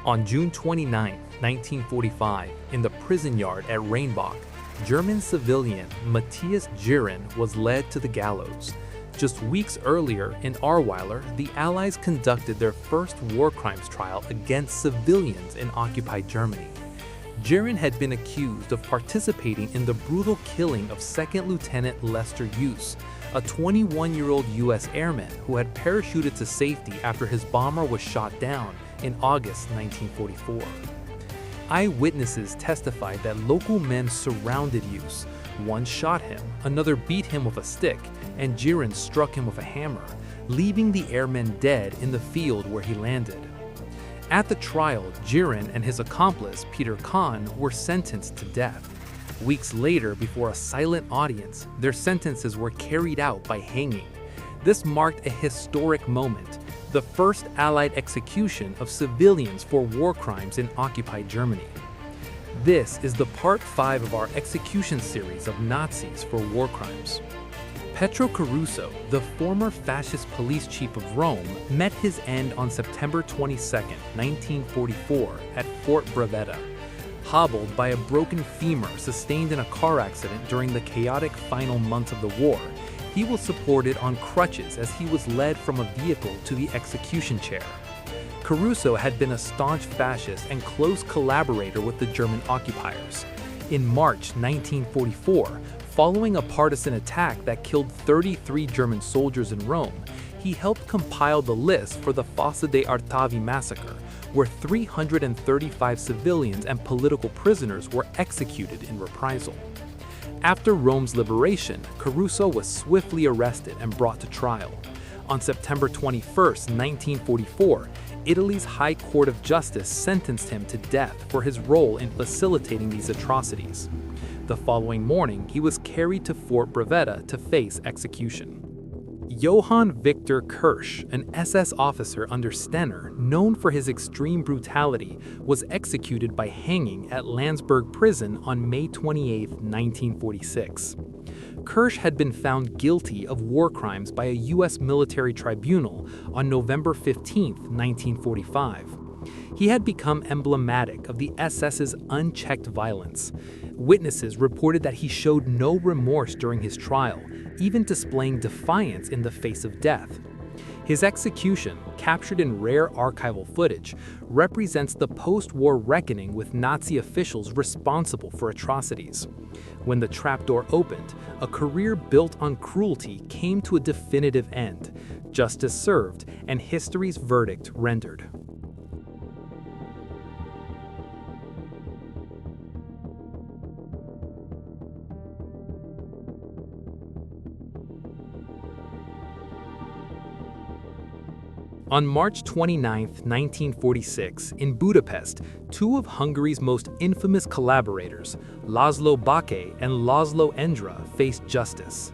On June 29, 1945, in the prison yard at Rheinbach, German civilian Matthias Girin was led to the gallows. Just weeks earlier, in Ahrweiler, the Allies conducted their first war crimes trial against civilians in occupied Germany. Girin had been accused of participating in the brutal killing of 2nd Lieutenant Lester Hughes, a 21-year-old U.S. airman who had parachuted to safety after his bomber was shot down in August 1944. Eyewitnesses testified that local men surrounded Hughes. One shot him, another beat him with a stick, and Girin struck him with a hammer, leaving the airman dead in the field where he landed. At the trial, Girin and his accomplice, Peter Kahn, were sentenced to death. Weeks later, before a silent audience, their sentences were carried out by hanging. This marked a historic moment, the first Allied execution of civilians for war crimes in occupied Germany. This is the part 5 of our execution series of Nazis for war crimes. Petro Caruso, the former fascist police chief of Rome, met his end on September 22, 1944, at Fort Brevetta. Hobbled by a broken femur sustained in a car accident during the chaotic final months of the war, he was supported on crutches as he was led from a vehicle to the execution chair. Caruso had been a staunch fascist and close collaborator with the German occupiers. In March 1944, following a partisan attack that killed 33 German soldiers in Rome, he helped compile the list for the Fossa dei Artavi massacre, where 335 civilians and political prisoners were executed in reprisal. After Rome's liberation, Caruso was swiftly arrested and brought to trial. On September 21, 1944, Italy's High Court of Justice sentenced him to death for his role in facilitating these atrocities. The following morning, he was carried to Fort Brevetta to face execution. Johann Victor Kirsch, an SS officer under Stenner, known for his extreme brutality, was executed by hanging at Landsberg Prison on May 28, 1946. Kirsch had been found guilty of war crimes by a U.S. military tribunal on November 15, 1945. He had become emblematic of the SS's unchecked violence. Witnesses reported that he showed no remorse during his trial, even displaying defiance in the face of death. His execution, captured in rare archival footage, represents the post-war reckoning with Nazi officials responsible for atrocities. When the trapdoor opened, a career built on cruelty came to a definitive end, justice served, and history's verdict rendered. On March 29, 1946, in Budapest, two of Hungary's most infamous collaborators, Laszlo Baky and Laszlo Endre, faced justice.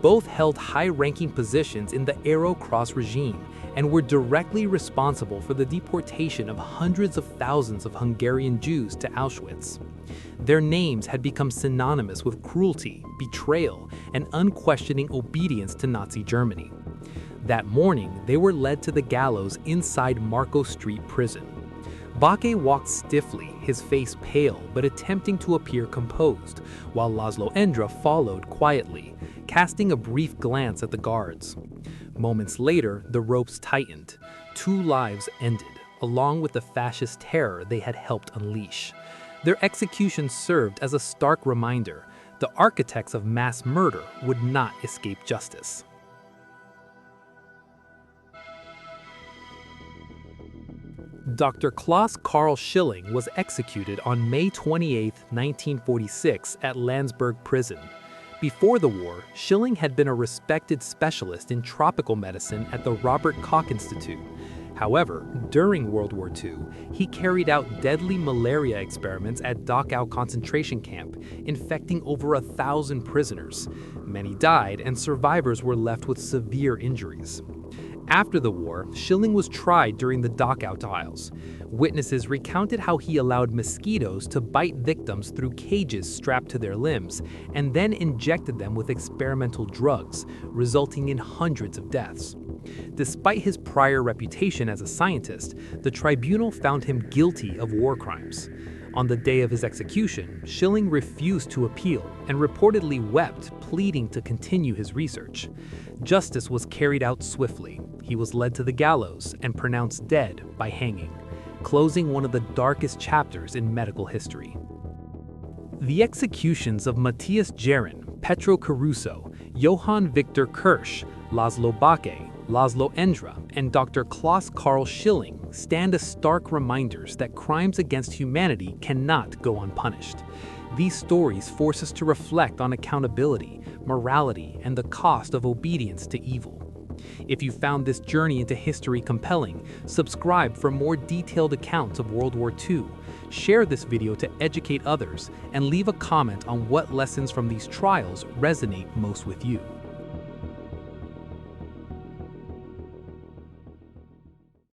Both held high-ranking positions in the Arrow Cross regime and were directly responsible for the deportation of hundreds of thousands of Hungarian Jews to Auschwitz. Their names had become synonymous with cruelty, betrayal, and unquestioning obedience to Nazi Germany. That morning, they were led to the gallows inside Marco Street prison. Baky walked stiffly, his face pale but attempting to appear composed, while Laszlo Endre followed quietly, casting a brief glance at the guards. Moments later, the ropes tightened. 2 lives ended, along with the fascist terror they had helped unleash. Their execution served as a stark reminder: the architects of mass murder would not escape justice. Dr. Klaus Karl Schilling was executed on May 28, 1946, at Landsberg Prison. Before the war, Schilling had been a respected specialist in tropical medicine at the Robert Koch Institute. However, during World War II, he carried out deadly malaria experiments at Dachau concentration camp, infecting over 1,000 prisoners. Many died, and survivors were left with severe injuries. After the war, Schilling was tried during the Dachau trials. Witnesses recounted how he allowed mosquitoes to bite victims through cages strapped to their limbs, and then injected them with experimental drugs, resulting in hundreds of deaths. Despite his prior reputation as a scientist, the tribunal found him guilty of war crimes. On the day of his execution, Schilling refused to appeal and reportedly wept, pleading to continue his research. Justice was carried out swiftly. He was led to the gallows and pronounced dead by hanging, closing one of the darkest chapters in medical history. The executions of Matthias Gerin, Petro Caruso, Johann Victor Kirsch, Laszlo Bakke, Laszlo Endra, and Dr. Klaus Karl Schilling stand as stark reminders that crimes against humanity cannot go unpunished. These stories force us to reflect on accountability, morality, and the cost of obedience to evil. If you found this journey into history compelling, subscribe for more detailed accounts of World War II, share this video to educate others, and leave a comment on what lessons from these trials resonate most with you.